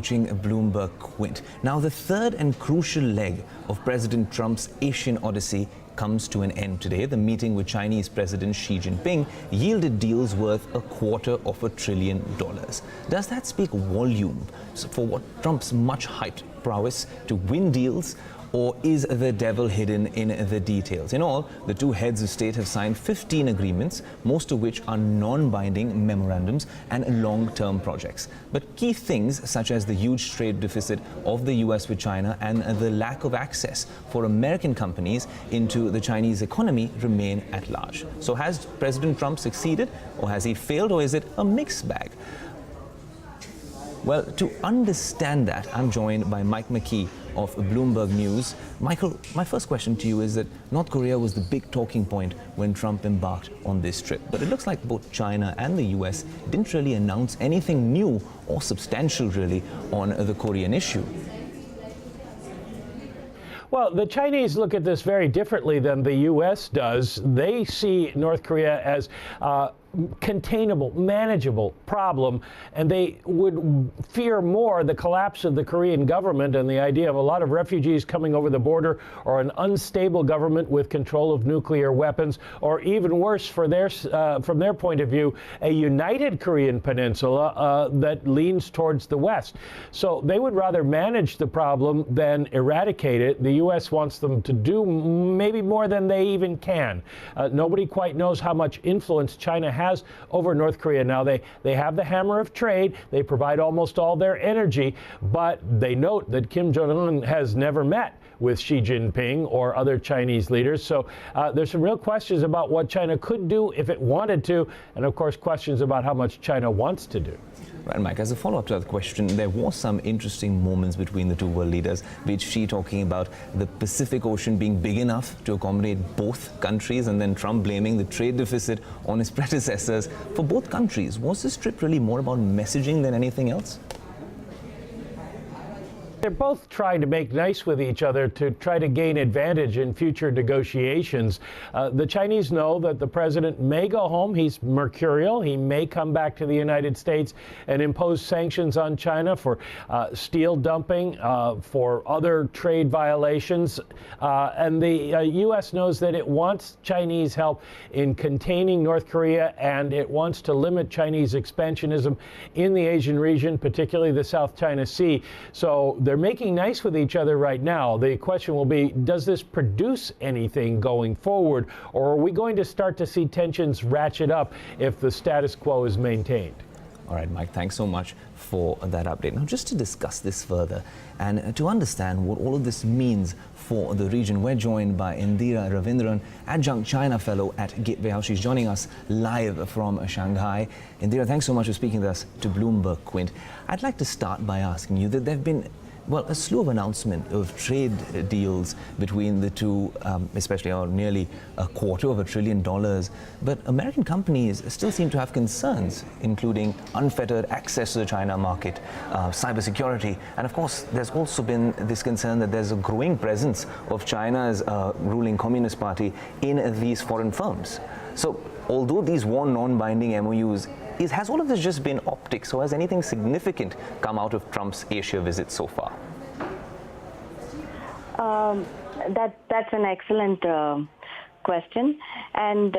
watching Bloomberg Quint. Now, the third and crucial leg of President Trump's Asian odyssey comes to an end today. The meeting with Chinese President Xi Jinping yielded deals worth $250 billion. Does that speak volumes for what Trump's much-hyped prowess to win deals? Or is the devil hidden in the details? In all, the two heads of state have signed 15 agreements, most of which are non-binding memorandums and long-term projects. But key things such as the huge trade deficit of the US with China and the lack of access for American companies into the Chinese economy remain at large. So has President Trump succeeded, or has he failed, or is it a mixed bag? Well, to understand that, I'm joined by Mike McKee of Bloomberg News. Michael, my first question to you is that North Korea was the big talking point when Trump embarked on this trip. But it looks like both China and the US didn't really announce anything new or substantial, really, on the Korean issue. Well, the Chinese look at this very differently than the U.S. does. They see North Korea as containable, manageable problem, and they would fear more the collapse of the Korean government and the idea of a lot of refugees coming over the border, or an unstable government with control of nuclear weapons, or even worse, for their from their point of view, a united Korean peninsula that leans towards the West. So they would rather manage the problem than eradicate it. The U.S. wants them to do maybe more than they even can. Nobody quite knows how much influence China has over North Korea. Now, they have the hammer of trade. They provide almost all their energy, but they note that Kim Jong-un has never met with Xi Jinping or other Chinese leaders. So there's some real questions about what China could do if it wanted to, and of course questions about how much China wants to do. Right, Mike, as a follow-up to that question, there was some interesting moments between the two world leaders, with Xi talking about the Pacific Ocean being big enough to accommodate both countries, and then Trump blaming the trade deficit on his predecessors for both countries. Was this trip really more about messaging than anything else? They're both trying to make nice with each other to try to gain advantage in future negotiations. The Chinese know that the president may go home. He's mercurial. He may come back to the United States and impose sanctions on China for steel dumping, for other trade violations. And the U.S. knows that it wants Chinese help in containing North Korea, and it wants to limit Chinese expansionism in the Asian region, particularly the South China Sea. So they're making nice with each other right now. The question will be, does this produce anything going forward, or are we going to start to see tensions ratchet up if the status quo is maintained? All right, Mike, thanks so much for that update. Now, just to discuss this further and to understand what all of this means for the region, we're joined by Indira Ravindran, adjunct China fellow at Gateway House. She's joining us live from Shanghai. Indira, thanks so much for speaking with us to Bloomberg Quint. I'd like to start by asking you that there have been a slew of announcements of trade deals between the two, especially nearly $250 billion. But American companies still seem to have concerns, including unfettered access to the China market, cybersecurity, and of course, there's also been this concern that there's a growing presence of China's ruling Communist Party in these foreign firms. So, although these were non-binding MOUs, has all of this just been optics, or has anything significant come out of Trump's Asia visit so far? That's an excellent question. And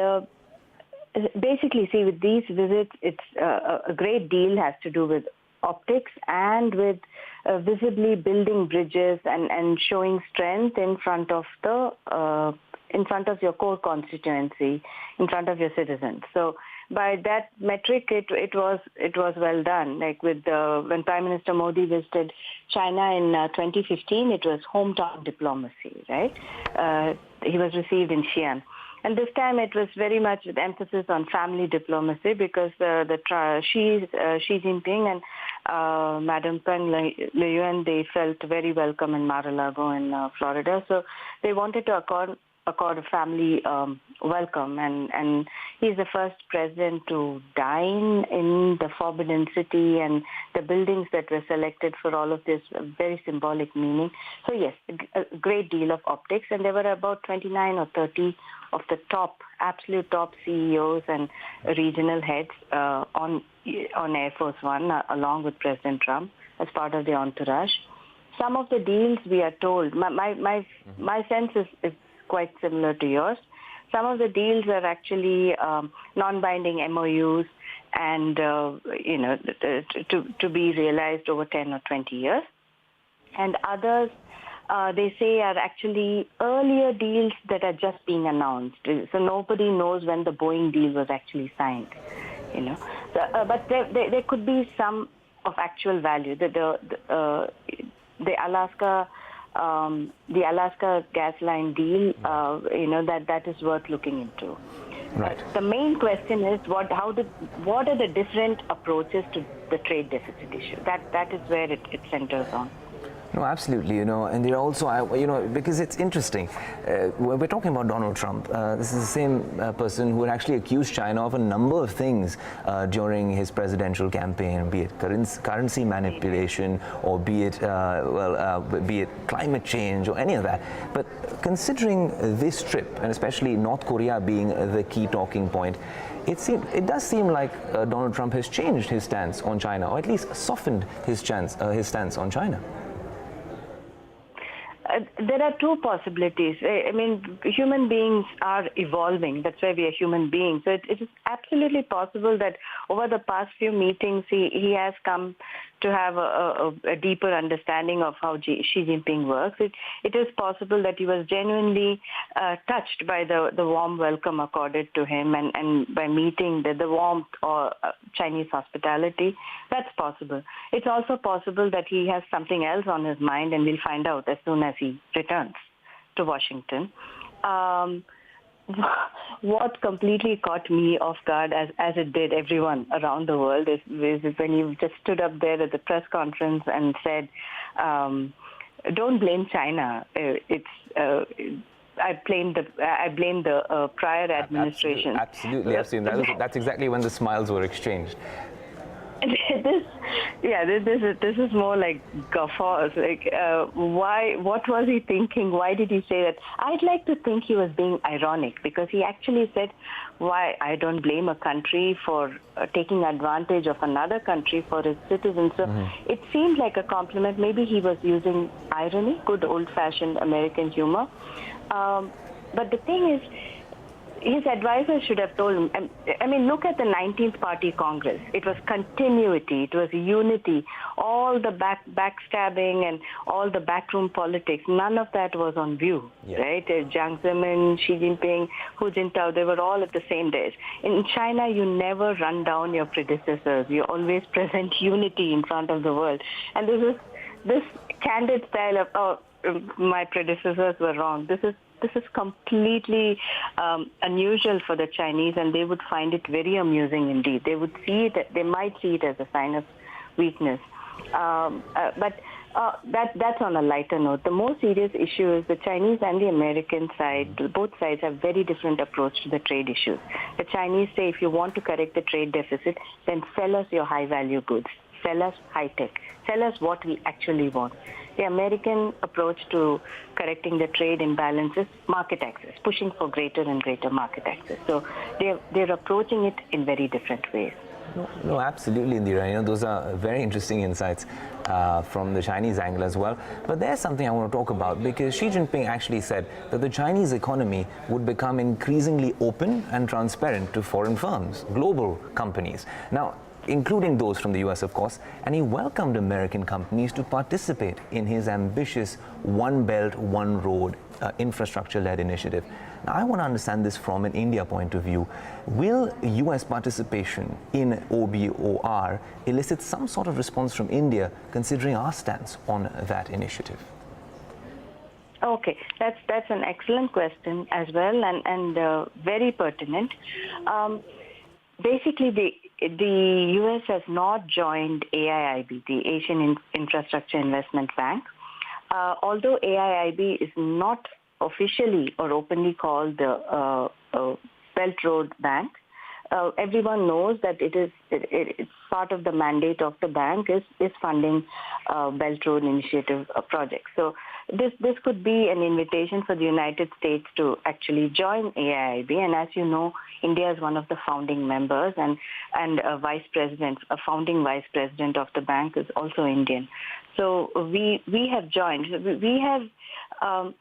basically, see, with these visits, it's a great deal has to do with optics and with visibly building bridges and showing strength in front of your core constituency, in front of your citizens. So by that metric, it was well done. Like with when Prime Minister Modi visited China in 2015, it was hometown diplomacy, right? He was received in Xi'an. And this time it was very much with emphasis on family diplomacy, because Xi Jinping and Madam Peng Liyuan, they felt very welcome in Mar-a-Lago in Florida. So they wanted to accord a family welcome, and he's the first president to dine in the Forbidden City, and the buildings that were selected for all of this, very symbolic meaning. So yes, a great deal of optics, and there were about 29 or 30 of the absolute top CEOs and regional heads on Air Force One, along with President Trump. as part of the entourage. Some of the deals we are told, my sense is quite similar to yours. Some of the deals are actually non-binding MOUs and, to be realized over 10 or 20 years. And others, they say, are actually earlier deals that are just being announced. So nobody knows when the Boeing deal was actually signed, So, but there could be some of actual value. The Alaska gas line deal, that is worth looking into. Right. The main question is what are the different approaches to the trade deficit issue? That is where it centers on. No, absolutely, and they're also, because it's interesting. When we're talking about Donald Trump, this is the same person who had actually accused China of a number of things during his presidential campaign, be it currency manipulation or be it climate change or any of that. But considering this trip, and especially North Korea being the key talking point, it does seem like Donald Trump has changed his stance on China, or at least softened his stance on China. There are two possibilities. I mean, human beings are evolving. That's why we are human beings. So it is absolutely possible that over the past few meetings, he has come to have a deeper understanding of how Xi Jinping works. It is possible that he was genuinely touched by the warm welcome accorded to him and by meeting the warmth or Chinese hospitality. That's possible. It's also possible that he has something else on his mind, and we'll find out as soon as he returns to Washington. What completely caught me off guard, as it did everyone around the world, is when he just stood up there at the press conference and said, "Don't blame China. I blame the prior administration." Absolutely. That's exactly when the smiles were exchanged. This is more like guffaws. Like, why? What was he thinking? Why did he say that? I'd like to think he was being ironic, because he actually said, "Why? I don't blame a country for taking advantage of another country for its citizens." So it seemed like a compliment. Maybe he was using irony, good old-fashioned American humor. But the thing is, his advisors should have told him, I mean, look at the 19th Party Congress. It was continuity. It was unity. All the backstabbing and all the backroom politics, none of that was on view, right? Jiang Zemin, Xi Jinping, Hu Jintao, they were all at the same days. In China, you never run down your predecessors. You always present unity in front of the world. And this candid style of, my predecessors were wrong. This is completely unusual for the Chinese, and they would find it very amusing indeed. They might see it as a sign of weakness. But that's on a lighter note. The more serious issue is the Chinese and the American side. Both sides have very different approach to the trade issues. The Chinese say, if you want to correct the trade deficit, then sell us your high-value goods. Sell us high-tech. Sell us what we actually want. The American approach to correcting the trade imbalance is market access, pushing for greater and greater market access. So they're approaching it in very different ways. No, absolutely, Indira. Those are very interesting insights from the Chinese angle as well. But there's something I want to talk about, because Xi Jinping actually said that the Chinese economy would become increasingly open and transparent to foreign firms, global companies. Now, including those from the US, of course, and he welcomed American companies to participate in his ambitious One Belt, One Road infrastructure-led initiative. Now, I want to understand this from an India point of view. Will US participation in OBOR elicit some sort of response from India, considering our stance on that initiative? Okay, that's an excellent question as well, and very pertinent. Basically, the U.S. has not joined AIIB, the Asian Infrastructure Investment Bank. Although AIIB is not officially or openly called the Belt Road Bank, everyone knows that it's part of the mandate of the bank is funding Belt Road Initiative projects. So this could be an invitation for the United States to actually join AIIB. And as you know, India is one of the founding members, and a founding vice president of the bank is also Indian. So we have joined. We have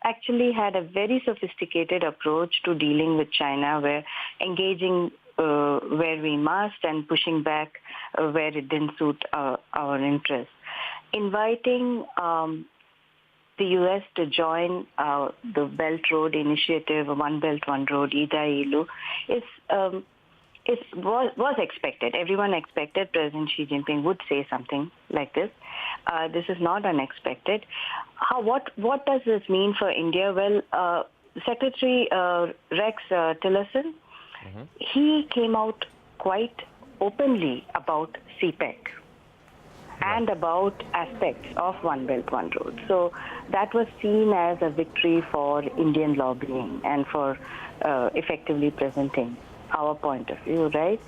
actually had a very sophisticated approach to dealing with China, where engaging where we must and pushing back where it didn't suit our interests. Inviting the U.S. to join the Belt Road Initiative, One Belt, One Road, IDA-ILU, was expected. Everyone expected President Xi Jinping would say something like this. This is not unexpected. What does this mean for India? Well, Secretary Rex Tillerson, he came out quite openly about CPEC and about aspects of One Belt, One Road. So that was seen as a victory for Indian lobbying and for effectively presenting our point of view, right?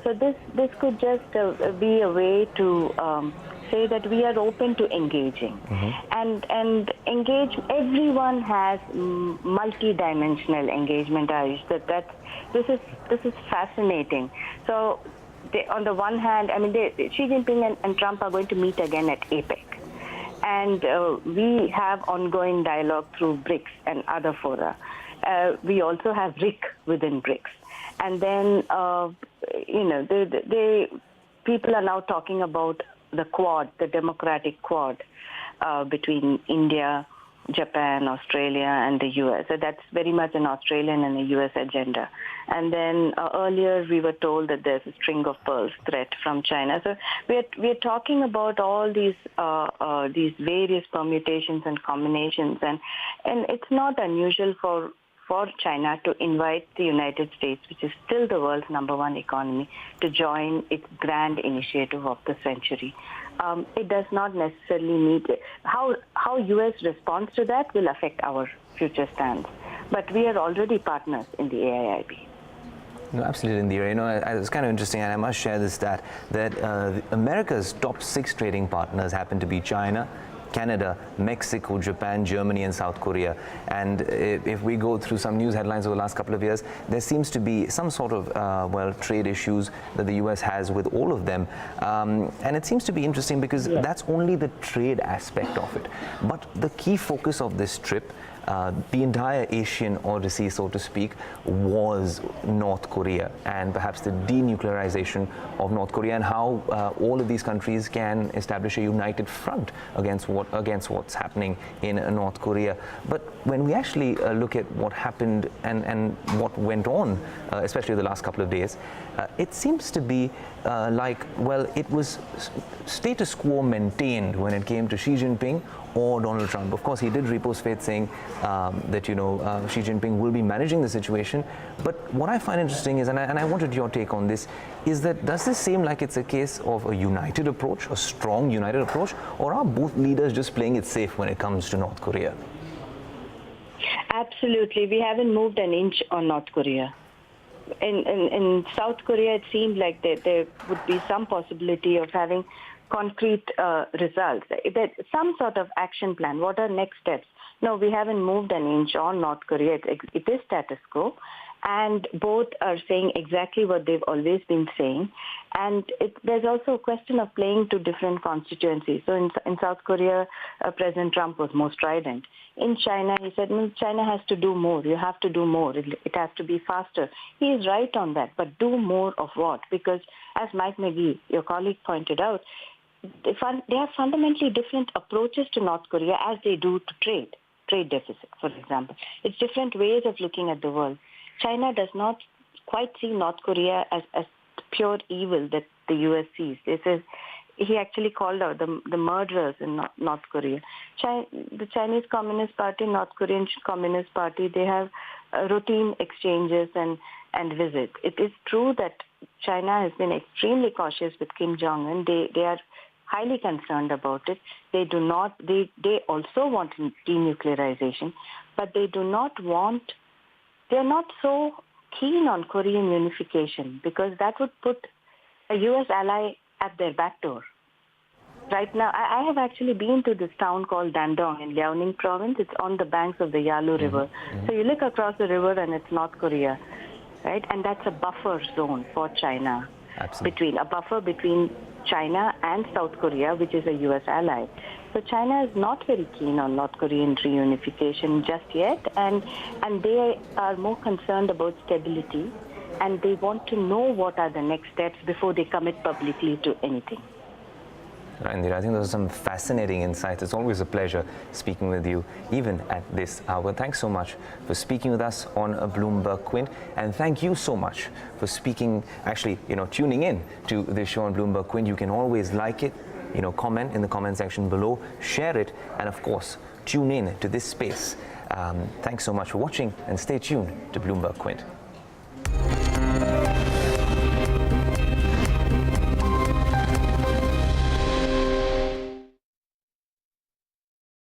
So this could just be a way to say that we are open to engaging, and engage. Everyone has multi-dimensional engagement, Aayush. This is fascinating. So on the one hand, I mean, Xi Jinping and Trump are going to meet again at APEC. And we have ongoing dialogue through BRICS and other fora. We also have RIC within BRICS. And then, people are now talking about the Quad, the democratic Quad between India, Japan, Australia, and the U.S. So that's very much an Australian and a U.S. agenda. And then earlier we were told that there's a string of pearls threat from China. So we're talking about all these various permutations and combinations, and it's not unusual for China to invite the United States, which is still the world's #1 economy, to join its grand initiative of the century. It does not necessarily need how U.S. responds to that will affect our future stance. But we are already partners in the AIIB. No, absolutely, Indira. You know, it's kind of interesting, and I must share this stat, that America's top 6 trading partners happen to be China, Canada, Mexico, Japan, Germany, and South Korea. And if we go through some news headlines over the last couple of years, there seems to be some sort of, trade issues that the U.S. has with all of them. And it seems to be interesting because that's only the trade aspect of it. But the key focus of this trip, the entire Asian Odyssey, so to speak, was North Korea, and perhaps the denuclearization of North Korea, and how all of these countries can establish a united front against what's happening in North Korea. But when we actually look at what happened and what went on, especially the last couple of days, it seems to be it was status quo maintained when it came to Xi Jinping or Donald Trump. Of course, he did repose faith saying that Xi Jinping will be managing the situation. But what I find interesting is, and I wanted your take on this, is that does this seem like it's a case of a united approach, a strong united approach, or are both leaders just playing it safe when it comes to North Korea? Absolutely. We haven't moved an inch on North Korea. In South Korea, it seemed like there would be some possibility of having concrete results, some sort of action plan. What are next steps? No, we haven't moved an inch on North Korea. It is status quo. And both are saying exactly what they've always been saying. And there's also a question of playing to different constituencies. So in South Korea, President Trump was more strident. In China, he said, China has to do more. You have to do more. It has to be faster. He is right on that. But do more of what? Because as Mike McGee, your colleague, pointed out, they have fundamentally different approaches to North Korea as they do to trade deficit, for example. It's different ways of looking at the world. China does not quite see North Korea as pure evil that the U.S. sees. He actually called out the murderers in North Korea. The Chinese Communist Party, North Korean Communist Party, they have routine exchanges and visits. It is true that China has been extremely cautious with Kim Jong-un. They are highly concerned about it. They also want denuclearization, but they're not so keen on Korean unification because that would put a U.S. ally at their back door. right now, I have actually been to this town called Dandong in Liaoning province. It's on the banks of the Yalu River. So you look across the river and it's North Korea, right? And that's a buffer zone for China. Absolutely. A buffer between China and South Korea, which is a U.S. ally. So China is not very keen on North Korean reunification just yet, and they are more concerned about stability, and they want to know what are the next steps before they commit publicly to anything. Indira, I think those are some fascinating insights. It's always a pleasure speaking with you, even at this hour. Thanks so much for speaking with us on a Bloomberg Quint, and thank you so much for speaking, tuning in to this show on Bloomberg Quint. You can always like it, comment in the comment section below, share it, and of course, tune in to this space. Thanks so much for watching, and stay tuned to Bloomberg Quint.